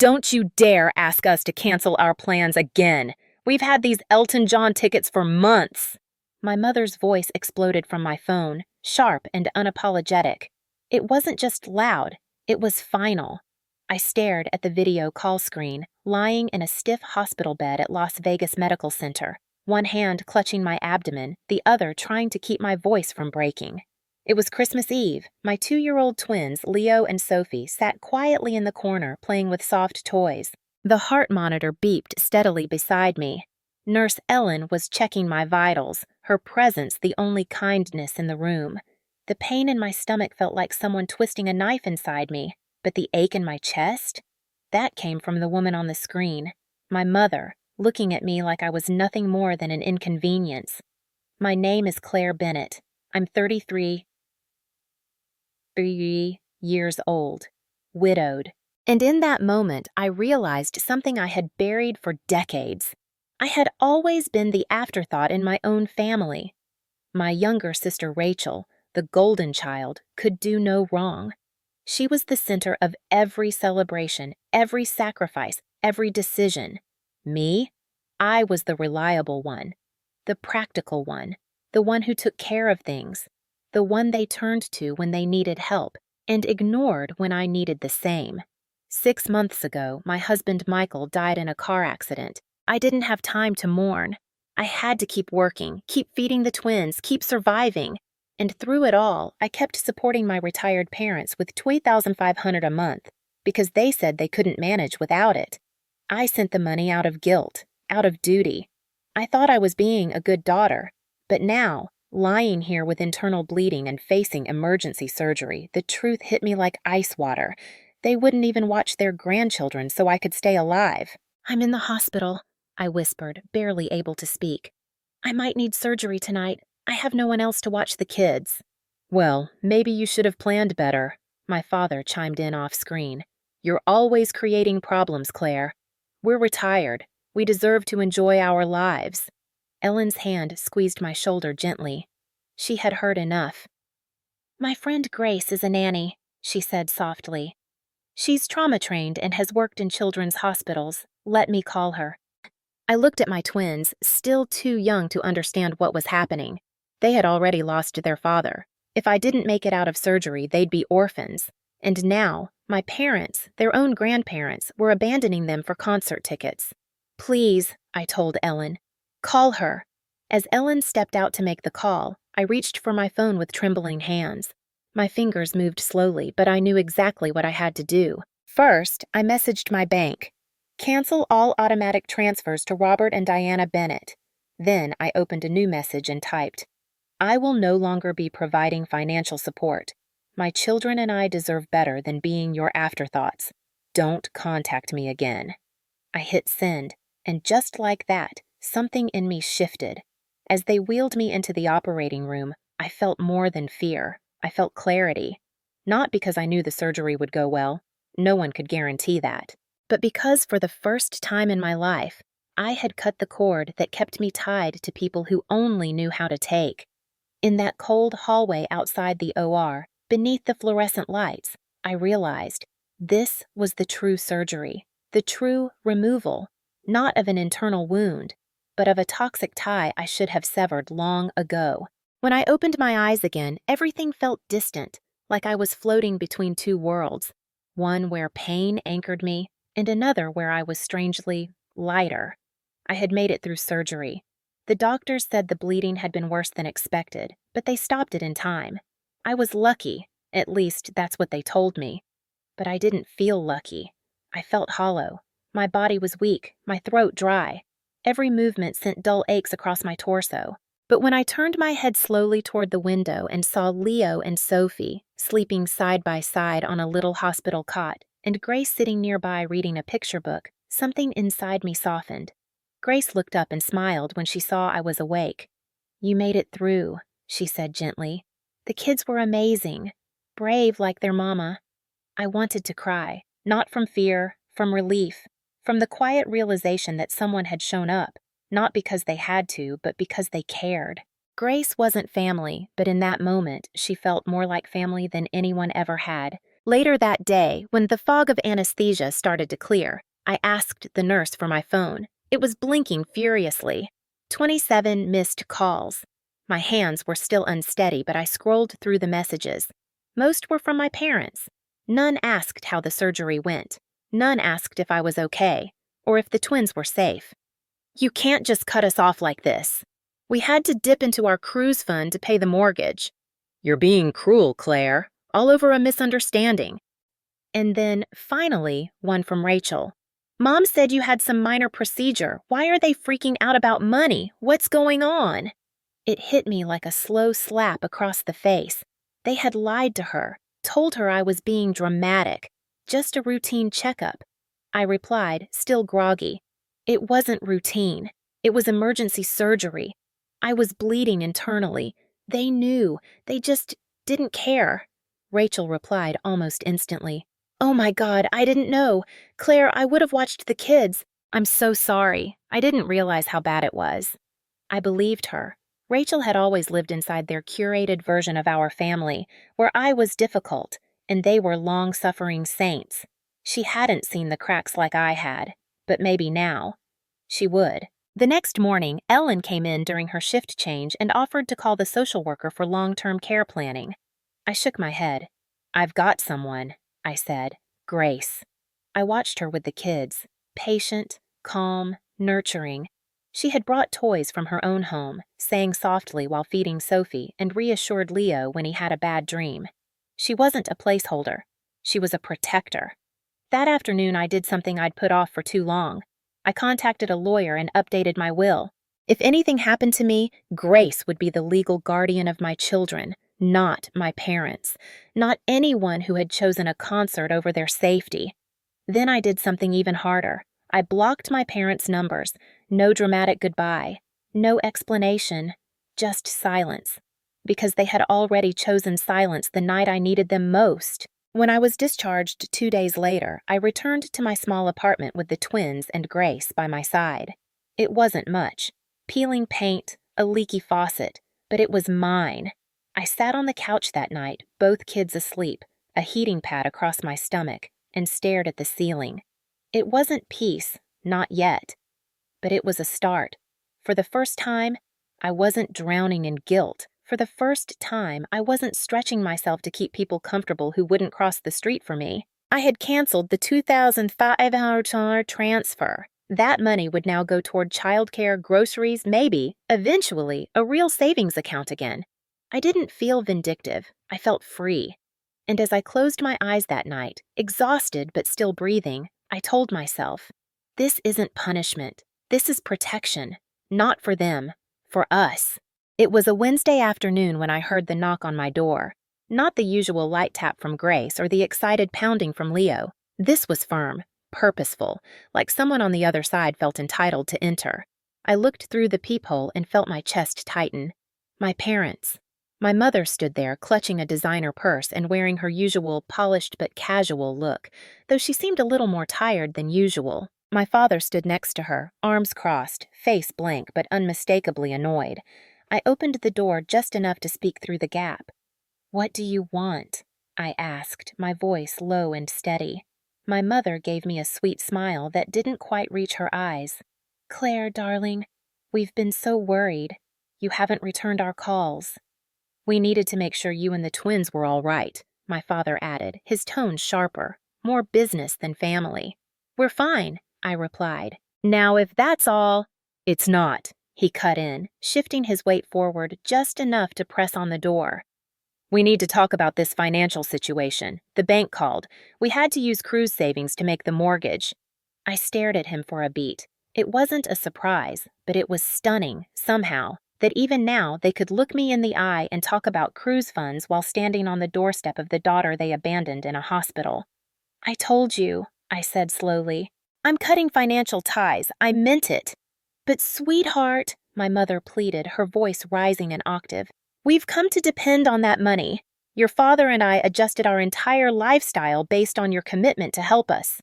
Don't you dare ask us to cancel our plans again. We've had these Elton John tickets for months. My mother's voice exploded from my phone, sharp and unapologetic. It wasn't just loud, it was final. I stared at the video call screen, lying in a stiff hospital bed at Las Vegas Medical Center, one hand clutching my abdomen, the other trying to keep my voice from breaking. It was Christmas Eve. My 2-year-old twins, Leo and Sophie, sat quietly in the corner playing with soft toys. The heart monitor beeped steadily beside me. Nurse Ellen was checking my vitals, her presence the only kindness in the room. The pain in my stomach felt like someone twisting a knife inside me, but the ache in my chest? That came from the woman on the screen, my mother, looking at me like I was nothing more than an inconvenience. My name is Claire Bennett. I'm 33 years old, widowed. And in that moment, I realized something I had buried for decades. I had always been the afterthought in my own family. My younger sister Rachel, the golden child, could do no wrong. She was the center of every celebration, every sacrifice, every decision. Me? I was the reliable one, the practical one, the one who took care of things, the one they turned to when they needed help and ignored when I needed the same. 6 months ago, my husband Michael died in a car accident. I didn't have time to mourn. I had to keep working, keep feeding the twins, keep surviving. And through it all, I kept supporting my retired parents with $2,500 a month because they said they couldn't manage without it. I sent the money out of guilt, out of duty. I thought I was being a good daughter, but now, lying here with internal bleeding and facing emergency surgery, the truth hit me like ice water. They wouldn't even watch their grandchildren so I could stay alive. "I'm in the hospital," I whispered, barely able to speak. "I might need surgery tonight. I have no one else to watch the kids." "Well, maybe you should have planned better," my father chimed in off screen. "You're always creating problems, Claire. We're retired. We deserve to enjoy our lives." Ellen's hand squeezed my shoulder gently. She had heard enough. "My friend Grace is a nanny," she said softly. "She's trauma-trained and has worked in children's hospitals. Let me call her." I looked at my twins, still too young to understand what was happening. They had already lost their father. If I didn't make it out of surgery, they'd be orphans. And now, my parents, their own grandparents, were abandoning them for concert tickets. "Please," I told Ellen. "Call her." As Ellen stepped out to make the call, I reached for my phone with trembling hands. My fingers moved slowly, but I knew exactly what I had to do. First, I messaged my bank. "Cancel all automatic transfers to Robert and Diana Bennett." Then I opened a new message and typed, "I will no longer be providing financial support. My children and I deserve better than being your afterthoughts. Don't contact me again." I hit send, and just like that, something in me shifted. As they wheeled me into the operating room, I felt more than fear. I felt clarity. Not because I knew the surgery would go well. No one could guarantee that. But because for the first time in my life, I had cut the cord that kept me tied to people who only knew how to take. In that cold hallway outside the OR, beneath the fluorescent lights, I realized this was the true surgery, the true removal, not of an internal wound, but of a toxic tie I should have severed long ago. When I opened my eyes again, everything felt distant, like I was floating between two worlds, one where pain anchored me, and another where I was strangely lighter. I had made it through surgery. The doctors said the bleeding had been worse than expected, but they stopped it in time. I was lucky, at least that's what they told me. But I didn't feel lucky. I felt hollow. My body was weak, my throat dry. Every movement sent dull aches across my torso. But when I turned my head slowly toward the window and saw Leo and Sophie sleeping side by side on a little hospital cot, and Grace sitting nearby reading a picture book, something inside me softened. Grace looked up and smiled when she saw I was awake. "You made it through," she said gently. "The kids were amazing, brave like their mama." I wanted to cry, not from fear, from relief, from the quiet realization that someone had shown up, not because they had to, but because they cared. Grace wasn't family, but in that moment, she felt more like family than anyone ever had. Later that day, when the fog of anesthesia started to clear, I asked the nurse for my phone. It was blinking furiously. 27 missed calls. My hands were still unsteady, but I scrolled through the messages. Most were from my parents. None asked how the surgery went. None asked if I was okay, or if the twins were safe. You can't just cut us off like this. We had to dip into our cruise fund to pay the mortgage. You're being cruel, Claire. All over a misunderstanding. And then, finally, one from Rachel. Mom said you had some minor procedure. Why are they freaking out about money? What's going on? It hit me like a slow slap across the face. They had lied to her, told her I was being dramatic. Just a routine checkup. I replied, still groggy. It wasn't routine. It was emergency surgery. I was bleeding internally. They knew. They just didn't care. Rachel replied almost instantly. Oh my God, I didn't know. Claire, I would have watched the kids. I'm so sorry. I didn't realize how bad it was. I believed her. Rachel had always lived inside their curated version of our family, where I was difficult, and they were long-suffering saints. She hadn't seen the cracks like I had, but maybe now she would. The next morning, Ellen came in during her shift change and offered to call the social worker for long-term care planning. I shook my head. I've got someone, I said. Grace. I watched her with the kids, patient, calm, nurturing. She had brought toys from her own home, sang softly while feeding Sophie, and reassured Leo when he had a bad dream. She wasn't a placeholder. She was a protector. That afternoon, I did something I'd put off for too long. I contacted a lawyer and updated my will. If anything happened to me, Grace would be the legal guardian of my children, not my parents, not anyone who had chosen a concert over their safety. Then I did something even harder. I blocked my parents' numbers. No dramatic goodbye. No explanation. Just silence. Because they had already chosen silence the night I needed them most. When I was discharged 2 days later, I returned to my small apartment with the twins and Grace by my side. It wasn't much. Peeling paint, a leaky faucet, but it was mine. I sat on the couch that night, both kids asleep, a heating pad across my stomach, and stared at the ceiling. It wasn't peace, not yet. But it was a start. For the first time, I wasn't drowning in guilt. For the first time, I wasn't stretching myself to keep people comfortable who wouldn't cross the street for me. I had canceled the $2,500 transfer. That money would now go toward childcare, groceries, maybe, eventually, a real savings account again. I didn't feel vindictive. I felt free. And as I closed my eyes that night, exhausted but still breathing, I told myself, this isn't punishment. This is protection. Not for them. For us. It was a Wednesday afternoon when I heard the knock on my door. Not the usual light tap from Grace or the excited pounding from Leo. This was firm, purposeful, like someone on the other side felt entitled to enter. I looked through the peephole and felt my chest tighten. My parents. My mother stood there, clutching a designer purse and wearing her usual polished but casual look, though she seemed a little more tired than usual. My father stood next to her, arms crossed, face blank but unmistakably annoyed. I opened the door just enough to speak through the gap. What do you want? I asked, my voice low and steady. My mother gave me a sweet smile that didn't quite reach her eyes. Claire, darling, we've been so worried. You haven't returned our calls. We needed to make sure you and the twins were all right, my father added, his tone sharper, more business than family. We're fine, I replied. Now, if that's all— It's not, he cut in, shifting his weight forward just enough to press on the door. We need to talk about this financial situation. The bank called. We had to use cruise savings to make the mortgage. I stared at him for a beat. It wasn't a surprise, but it was stunning, somehow, that even now they could look me in the eye and talk about cruise funds while standing on the doorstep of the daughter they abandoned in a hospital. I told you, I said slowly. I'm cutting financial ties. I meant it. But sweetheart, my mother pleaded, her voice rising an octave, we've come to depend on that money. Your father and I adjusted our entire lifestyle based on your commitment to help us.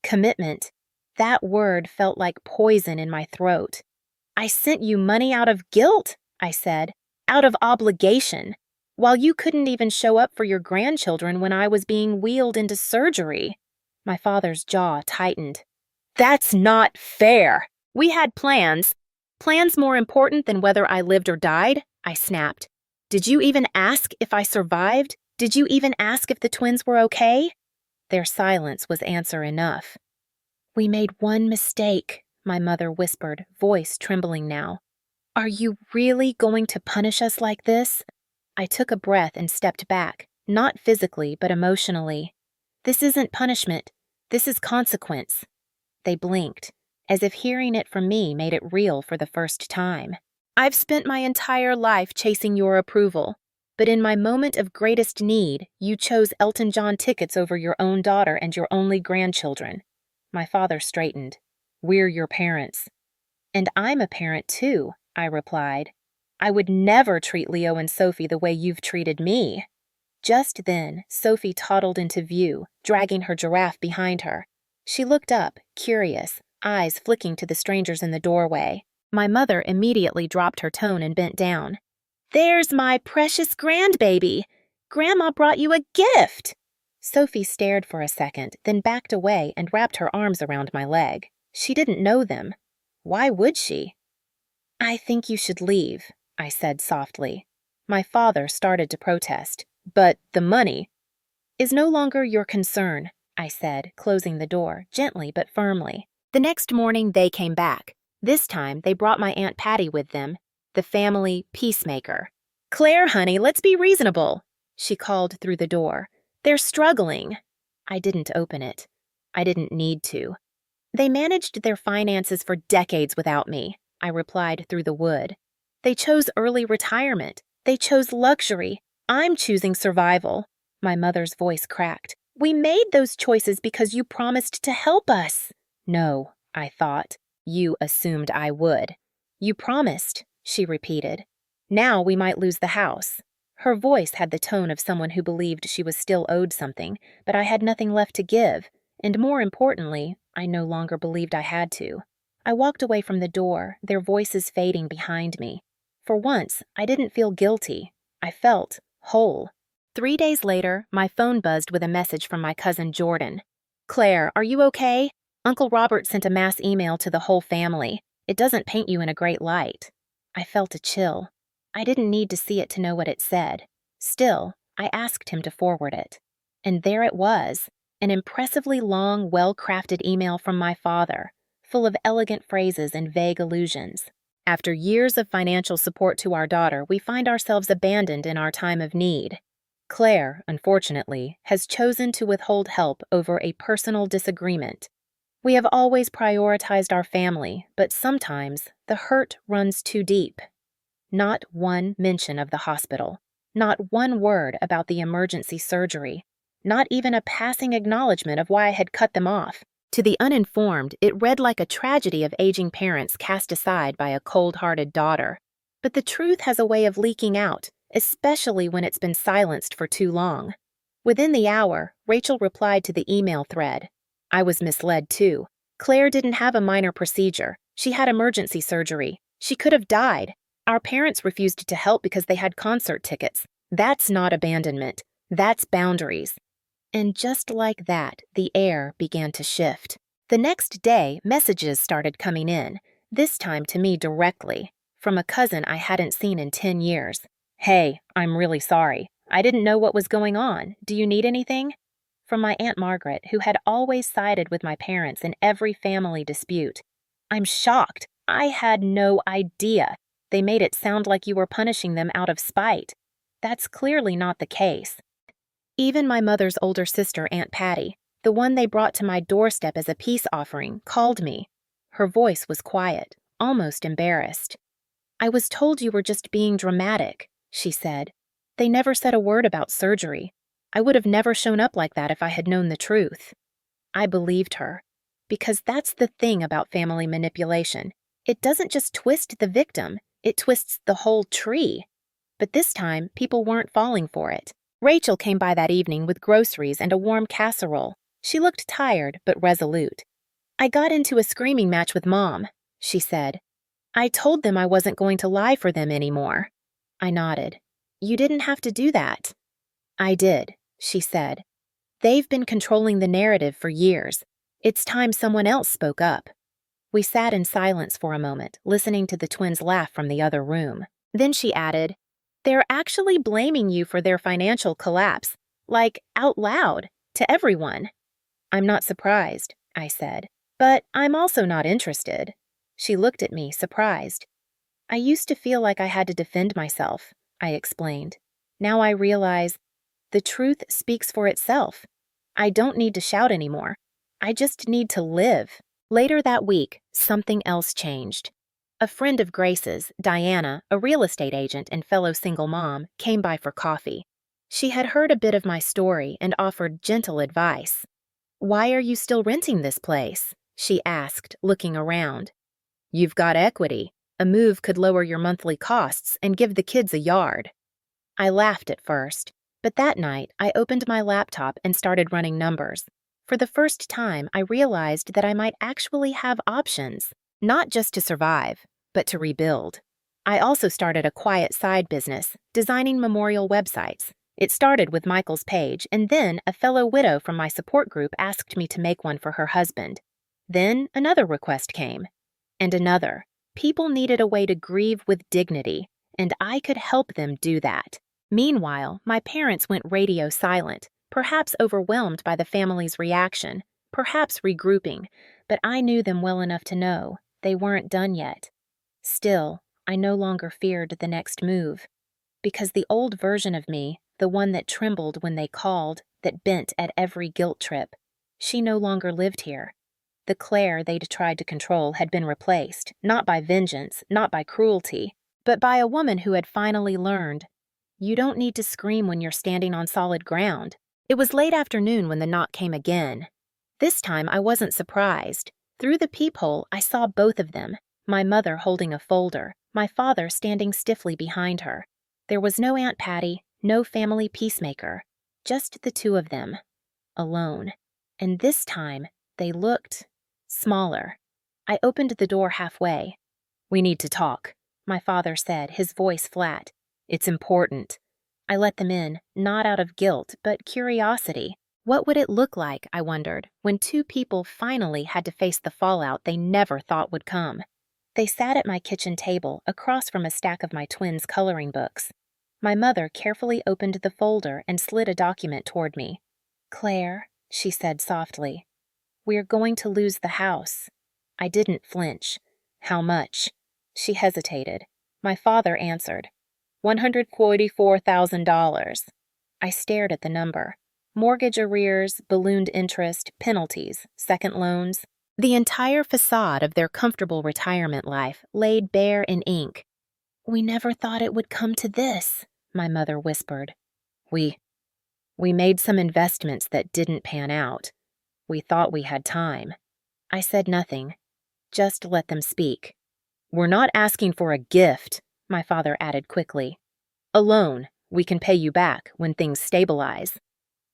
Commitment. That word felt like poison in my throat. I sent you money out of guilt, I said, out of obligation. while you couldn't even show up for your grandchildren when I was being wheeled into surgery." My father's jaw tightened. "That's not fair. We had plans. Plans more important than whether I lived or died," I snapped. "Did you even ask if I survived? Did you even ask if the twins were okay?" Their silence was answer enough. "We made one mistake," my mother whispered, voice trembling now. "Are you really going to punish us like this?" I took a breath and stepped back, not physically but emotionally. "This isn't punishment. This is consequence." They blinked, as if hearing it from me made it real for the first time. "I've spent my entire life chasing your approval, but in my moment of greatest need, you chose Elton John tickets over your own daughter and your only grandchildren." My father straightened. "We're your parents." "And I'm a parent too," I replied. "I would never treat Leo and Sophie the way you've treated me." Just then, Sophie toddled into view, dragging her giraffe behind her. She looked up, curious, eyes flicking to the strangers in the doorway. My mother immediately dropped her tone and bent down. "There's my precious grandbaby! Grandma brought you a gift!" Sophie stared for a second, then backed away and wrapped her arms around my leg. She didn't know them. Why would she? "I think you should leave," I said softly. My father started to protest. "But the money is no longer your concern," I said, closing the door, gently but firmly. The next morning they came back. This time they brought my Aunt Patty with them, the family peacemaker. "Claire, honey, let's be reasonable," she called through the door. "They're struggling." I didn't open it. I didn't need to. "They managed their finances for decades without me," I replied through the wood. "They chose early retirement. They chose luxury. I'm choosing survival." My mother's voice cracked. "We made those choices because you promised to help us." "No," I thought. "You assumed I would." "You promised," she repeated. "Now we might lose the house." Her voice had the tone of someone who believed she was still owed something, but I had nothing left to give, and more importantly, I no longer believed I had to. I walked away from the door, their voices fading behind me. For once, I didn't feel guilty. I felt whole. 3 days later, my phone buzzed with a message from my cousin Jordan. "Claire, are you okay? Uncle Robert sent a mass email to the whole family. It doesn't paint you in a great light." I felt a chill. I didn't need to see it to know what it said. Still, I asked him to forward it. And there it was, an impressively long, well-crafted email from my father, full of elegant phrases and vague allusions. "After years of financial support to our daughter, we find ourselves abandoned in our time of need. Claire, unfortunately, has chosen to withhold help over a personal disagreement. We have always prioritized our family, but sometimes the hurt runs too deep." Not one mention of the hospital. Not one word about the emergency surgery. Not even a passing acknowledgement of why I had cut them off. To the uninformed, it read like a tragedy of aging parents cast aside by a cold-hearted daughter. But the truth has a way of leaking out, especially when it's been silenced for too long. Within the hour, Rachel replied to the email thread. I was misled too. Claire didn't have a minor procedure. She had emergency surgery. She could have died. Our parents refused to help because they had concert tickets. That's not abandonment. That's boundaries. And just like that, the air began to shift. The next day, messages started coming in, this time to me directly, from a cousin I hadn't seen in 10 years. "Hey, I'm really sorry. I didn't know what was going on. Do you need anything?" From my Aunt Margaret, who had always sided with my parents in every family dispute. "I'm shocked. I had no idea. They made it sound like you were punishing them out of spite. That's clearly not the case." Even my mother's older sister, Aunt Patty, the one they brought to my doorstep as a peace offering, called me. Her voice was quiet, almost embarrassed. "I was told you were just being dramatic," she said. "They never said a word about surgery. I would have never shown up like that if I had known the truth." I believed her, because that's the thing about family manipulation. It doesn't just twist the victim, it twists the whole tree. But this time, people weren't falling for it. Rachel came by that evening with groceries and a warm casserole. She looked tired, but resolute. "I got into a screaming match with Mom," she said. "I told them I wasn't going to lie for them anymore." I nodded. You didn't have to do that. I did, she said. They've been controlling the narrative for years. It's time someone else spoke up. We sat in silence for a moment, listening to the twins laugh from the other room. Then she added, "They're actually blaming you for their financial collapse, like out loud, to everyone." "I'm not surprised," I said, "but I'm also not interested." She looked at me, surprised. "I used to feel like I had to defend myself," I explained. "Now I realize the truth speaks for itself. I don't need to shout anymore. I just need to live." Later that week, something else changed. A friend of Grace's, Diana, a real estate agent and fellow single mom, came by for coffee. She had heard a bit of my story and offered gentle advice. "Why are you still renting this place?" she asked, looking around. "You've got equity. A move could lower your monthly costs and give the kids a yard." I laughed at first, but that night I opened my laptop and started running numbers. For the first time, I realized that I might actually have options, not just to survive, but to rebuild. I also started a quiet side business, designing memorial websites. It started with Michael's page, and then a fellow widow from my support group asked me to make one for her husband. Then another request came, and another. People needed a way to grieve with dignity, and I could help them do that. Meanwhile, my parents went radio silent, perhaps overwhelmed by the family's reaction, perhaps regrouping, but I knew them well enough to know they weren't done yet. Still, I no longer feared the next move, because the old version of me, the one that trembled when they called, that bent at every guilt trip, she no longer lived here. The Claire they'd tried to control had been replaced, not by vengeance, not by cruelty, but by a woman who had finally learned, you don't need to scream when you're standing on solid ground. It was late afternoon when the knock came again. This time I wasn't surprised. Through the peephole, I saw both of them, my mother holding a folder, my father standing stiffly behind her. There was no Aunt Patty, no family peacemaker, just the two of them, alone. And this time, they looked smaller. I opened the door halfway. "We need to talk," my father said, his voice flat. "It's important." I let them in, not out of guilt, but curiosity. What would it look like, I wondered, when two people finally had to face the fallout they never thought would come? They sat at my kitchen table, across from a stack of my twins' coloring books. My mother carefully opened the folder and slid a document toward me. "Claire," she said softly, "we're going to lose the house." I didn't flinch. "How much?" She hesitated. My father answered, $144,000. I stared at the number. Mortgage arrears, ballooned interest, penalties, second loans. The entire facade of their comfortable retirement life laid bare in ink. "We never thought it would come to this," my mother whispered. We made some investments that didn't pan out. We thought we had time." I said nothing. Just let them speak. "We're not asking for a gift," my father added quickly. "A loan. We can pay you back when things stabilize."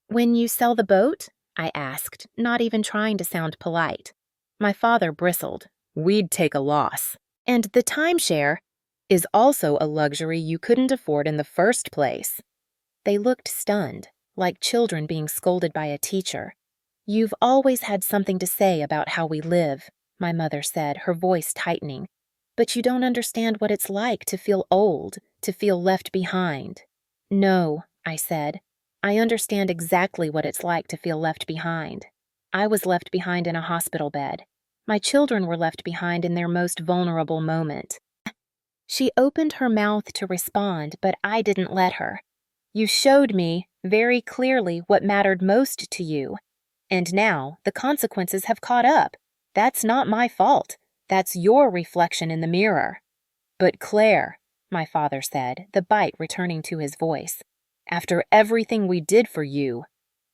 "When you sell the boat?" I asked, not even trying to sound polite. My father bristled. "We'd take a loss. And the timeshare is also a luxury you couldn't afford in the first place." They looked stunned, like children being scolded by a teacher. "You've always had something to say about how we live," my mother said, her voice tightening. "But you don't understand what it's like to feel old, to feel left behind." "No," I said. "I understand exactly what it's like to feel left behind. I was left behind in a hospital bed. My children were left behind in their most vulnerable moment." She opened her mouth to respond, but I didn't let her. "You showed me, very clearly, what mattered most to you. And now, the consequences have caught up. That's not my fault. That's your reflection in the mirror." "But Claire," my father said, the bite returning to his voice, "after everything we did for you—"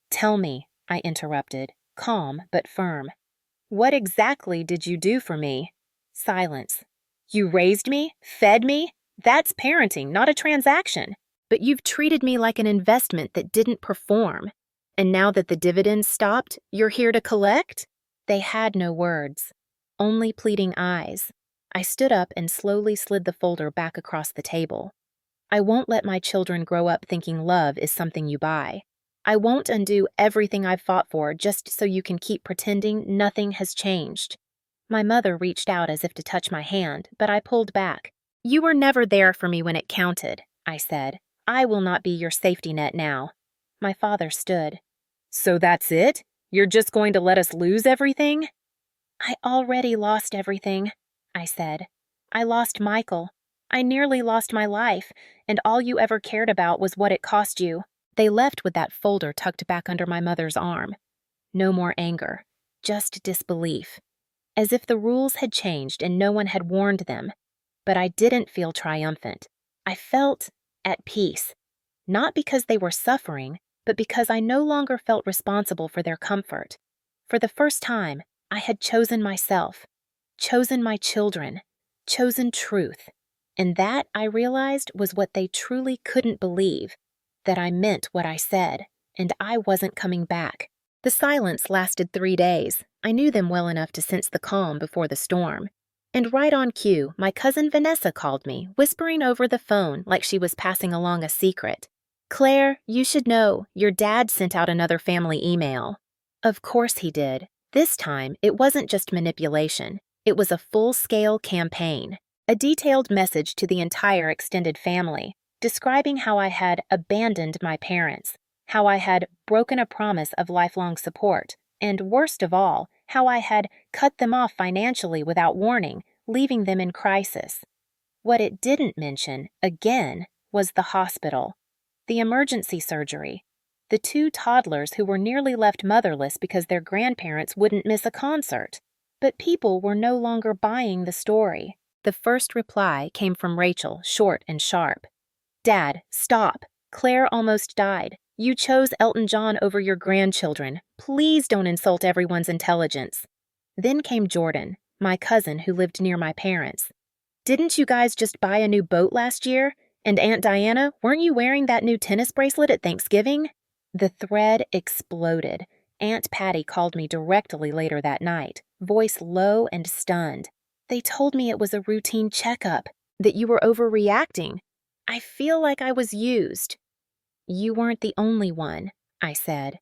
"Tell me," I interrupted, calm but firm. "What exactly did you do for me?" Silence. "You raised me? Fed me? That's parenting, not a transaction. But you've treated me like an investment that didn't perform. And now that the dividends stopped, you're here to collect?" They had no words, only pleading eyes. I stood up and slowly slid the folder back across the table. I won't let my children grow up thinking love is something you buy. I won't undo everything I've fought for just so you can keep pretending nothing has changed." My mother reached out as if to touch my hand, but I pulled back. "You were never there for me when it counted," I said. "I will not be your safety net now." My father stood. "So that's it? You're just going to let us lose everything?" "I already lost everything," I said. "I lost Michael. I nearly lost my life, and all you ever cared about was what it cost you." They left with that folder tucked back under my mother's arm. No more anger, just disbelief. As if the rules had changed and no one had warned them. But I didn't feel triumphant. I felt at peace. Not because they were suffering, but because I no longer felt responsible for their comfort. For the first time, I had chosen myself, chosen my children, chosen truth. And that, I realized, was what they truly couldn't believe, that I meant what I said, and I wasn't coming back. The silence lasted 3 days. I knew them well enough to sense the calm before the storm. And right on cue, my cousin Vanessa called me, whispering over the phone like she was passing along a secret. "Claire, you should know, your dad sent out another family email." Of course he did. This time, it wasn't just manipulation. It was a full-scale campaign. A detailed message to the entire extended family, describing how I had abandoned my parents, how I had broken a promise of lifelong support, and worst of all, how I had cut them off financially without warning, leaving them in crisis. What it didn't mention, again, was the hospital, the emergency surgery, the 2 toddlers who were nearly left motherless because their grandparents wouldn't miss a concert. But people were no longer buying the story. The first reply came from Rachel, short and sharp. "Dad, stop. Claire almost died. You chose Elton John over your grandchildren. Please don't insult everyone's intelligence." Then came Jordan, my cousin who lived near my parents. "Didn't you guys just buy a new boat last year? And Aunt Diana, weren't you wearing that new tennis bracelet at Thanksgiving?" The thread exploded. Aunt Patty called me directly later that night, voice low and stunned. "They told me it was a routine checkup, that you were overreacting. I feel like I was used." "You weren't the only one," I said.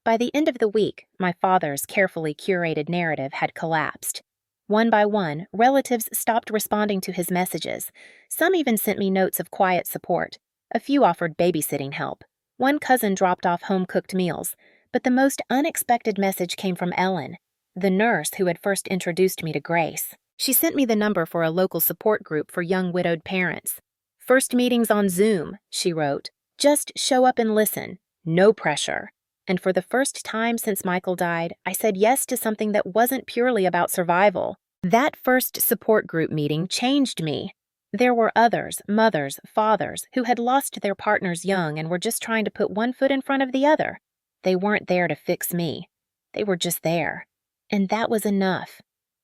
By the end of the week, my father's carefully curated narrative had collapsed. One by one, relatives stopped responding to his messages. Some even sent me notes of quiet support. A few offered babysitting help. One cousin dropped off home-cooked meals. But the most unexpected message came from Ellen, the nurse who had first introduced me to Grace. She sent me the number for a local support group for young widowed parents. "First meetings on Zoom," she wrote. "Just show up and listen. No pressure." And for the first time since Michael died, I said yes to something that wasn't purely about survival. That first support group meeting changed me. There were others, mothers, fathers, who had lost their partners young and were just trying to put one foot in front of the other. They weren't there to fix me. They were just there. And that was enough.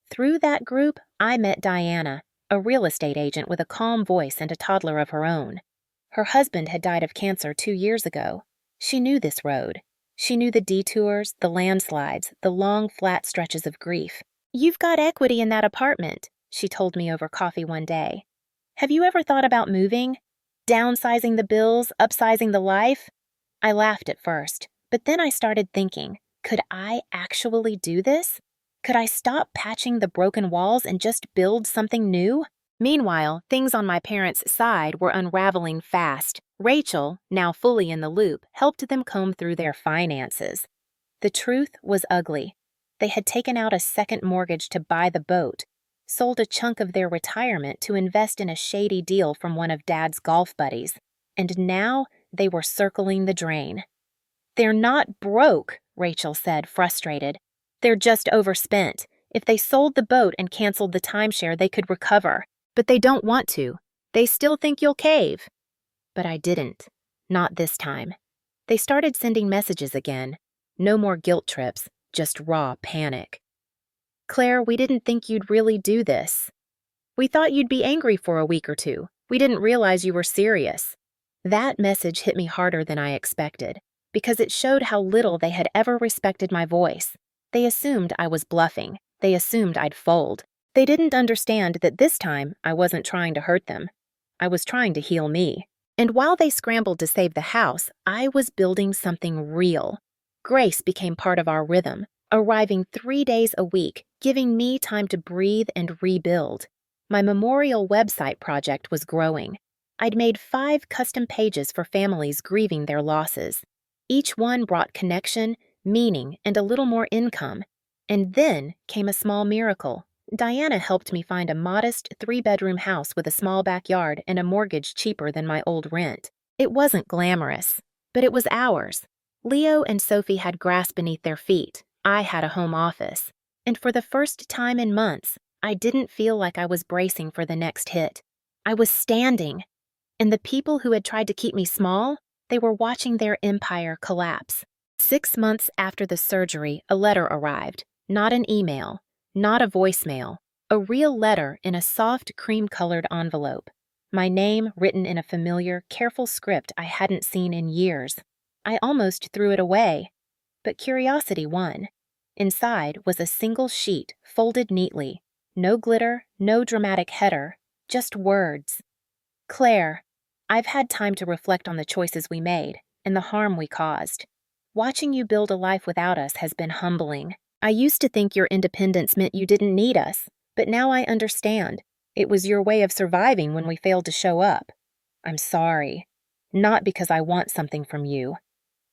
Through that group, I met Diana, a real estate agent with a calm voice and a toddler of her own. Her husband had died of cancer 2 years ago. She knew this road. She knew the detours, the landslides, the long, flat stretches of grief. "You've got equity in that apartment," she told me over coffee one day. "Have you ever thought about moving? Downsizing the bills, upsizing the life?" I laughed at first, but then I started thinking, could I actually do this? Could I stop patching the broken walls and just build something new? Meanwhile, things on my parents' side were unraveling fast. Rachel, now fully in the loop, helped them comb through their finances. The truth was ugly. They had taken out a second mortgage to buy the boat, sold a chunk of their retirement to invest in a shady deal from one of Dad's golf buddies, and now they were circling the drain. "They're not broke," Rachel said, frustrated. "They're just overspent. If they sold the boat and canceled the timeshare, they could recover. But they don't want to. They still think you'll cave." But I didn't. Not this time. They started sending messages again. No more guilt trips, just raw panic. "Claire, we didn't think you'd really do this. We thought you'd be angry for a week or 2. We didn't realize you were serious." That message hit me harder than I expected, because it showed how little they had ever respected my voice. They assumed I was bluffing. They assumed I'd fold. They didn't understand that this time I wasn't trying to hurt them. I was trying to heal me. And while they scrambled to save the house, I was building something real. Grace became part of our rhythm, arriving 3 days a week, giving me time to breathe and rebuild. My memorial website project was growing. I'd made 5 custom pages for families grieving their losses. Each one brought connection, meaning, and a little more income. And then came a small miracle. Diana helped me find a modest 3-bedroom house with a small backyard and a mortgage cheaper than my old rent. It wasn't glamorous, but it was ours. Leo and Sophie had grass beneath their feet. I had a home office. And for the first time in months, I didn't feel like I was bracing for the next hit. I was standing. And the people who had tried to keep me small, they were watching their empire collapse. 6 months after the surgery, a letter arrived. Not an email, not a voicemail, a real letter in a soft cream-colored envelope. My name written in a familiar, careful script I hadn't seen in years. I almost threw it away, but curiosity won. Inside was a single sheet, folded neatly. No glitter, no dramatic header, just words. Claire, I've had time to reflect on the choices we made and the harm we caused. Watching you build a life without us has been humbling. I used to think your independence meant you didn't need us, but now I understand. It was your way of surviving when we failed to show up. I'm sorry. Not because I want something from you,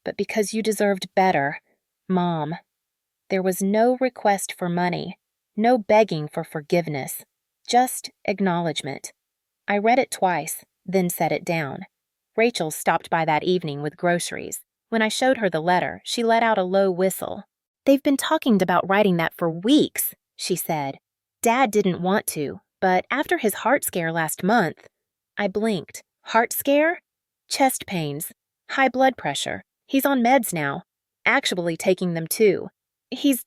but because you deserved better. Mom. There was no request for money, no begging for forgiveness, just acknowledgement. I read it twice, then set it down. Rachel stopped by that evening with groceries. When I showed her the letter, she let out a low whistle. "They've been talking about writing that for weeks," she said. "Dad didn't want to, but after his heart scare last month..." I blinked. Heart scare? Chest pains. High blood pressure. He's on meds now. Actually taking them too. He's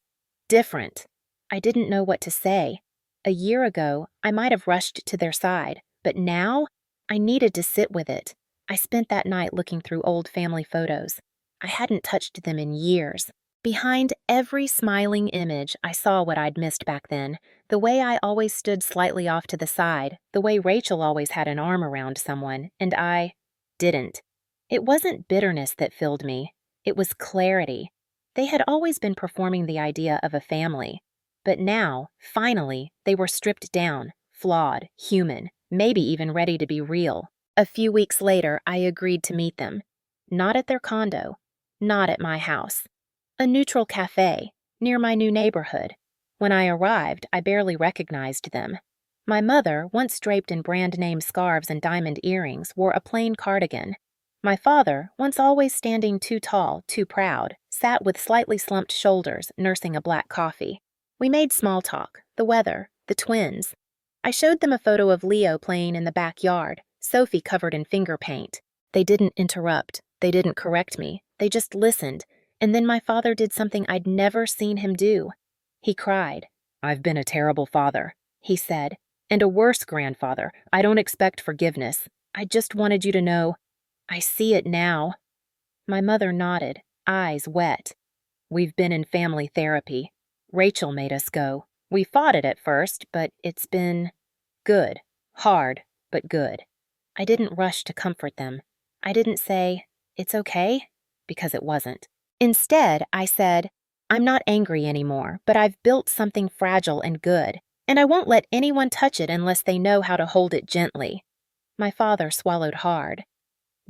different. I didn't know what to say. A year ago, I might have rushed to their side, but now, I needed to sit with it. I spent that night looking through old family photos. I hadn't touched them in years. Behind every smiling image, I saw what I'd missed back then, the way I always stood slightly off to the side, the way Rachel always had an arm around someone, and I didn't. It wasn't bitterness that filled me. It was clarity. They had always been performing the idea of a family. But now, finally, they were stripped down, flawed, human, maybe even ready to be real. A few weeks later, I agreed to meet them. Not at their condo. Not at my house. A neutral cafe, near my new neighborhood. When I arrived, I barely recognized them. My mother, once draped in brand-name scarves and diamond earrings, wore a plain cardigan. My father, once always standing too tall, too proud, sat with slightly slumped shoulders, nursing a black coffee. We made small talk, the weather, the twins. I showed them a photo of Leo playing in the backyard, Sophie covered in finger paint. They didn't interrupt. They didn't correct me. They just listened. And then my father did something I'd never seen him do. He cried. "I've been a terrible father," he said, "and a worse grandfather. I don't expect forgiveness. I just wanted you to know. I see it now." My mother nodded, eyes wet. "We've been in family therapy. Rachel made us go. We fought it at first, but it's been good. Hard, but good." I didn't rush to comfort them. I didn't say, "It's okay," because it wasn't. Instead, I said, "I'm not angry anymore, but I've built something fragile and good, and I won't let anyone touch it unless they know how to hold it gently." My father swallowed hard.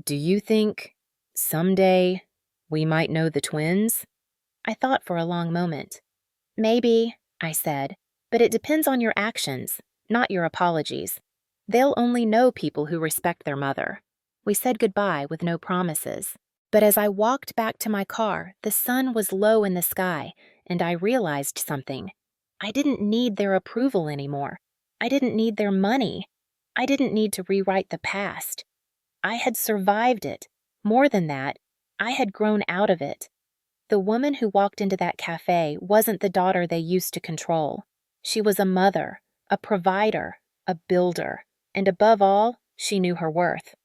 "Do you think someday we might know the twins?" I thought for a long moment. "Maybe," I said, "but it depends on your actions, not your apologies. They'll only know people who respect their mother." We said goodbye with no promises. But as I walked back to my car, the sun was low in the sky, and I realized something. I didn't need their approval anymore. I didn't need their money. I didn't need to rewrite the past. I had survived it. More than that, I had grown out of it. The woman who walked into that cafe wasn't the daughter they used to control. She was a mother, a provider, a builder, and above all, she knew her worth.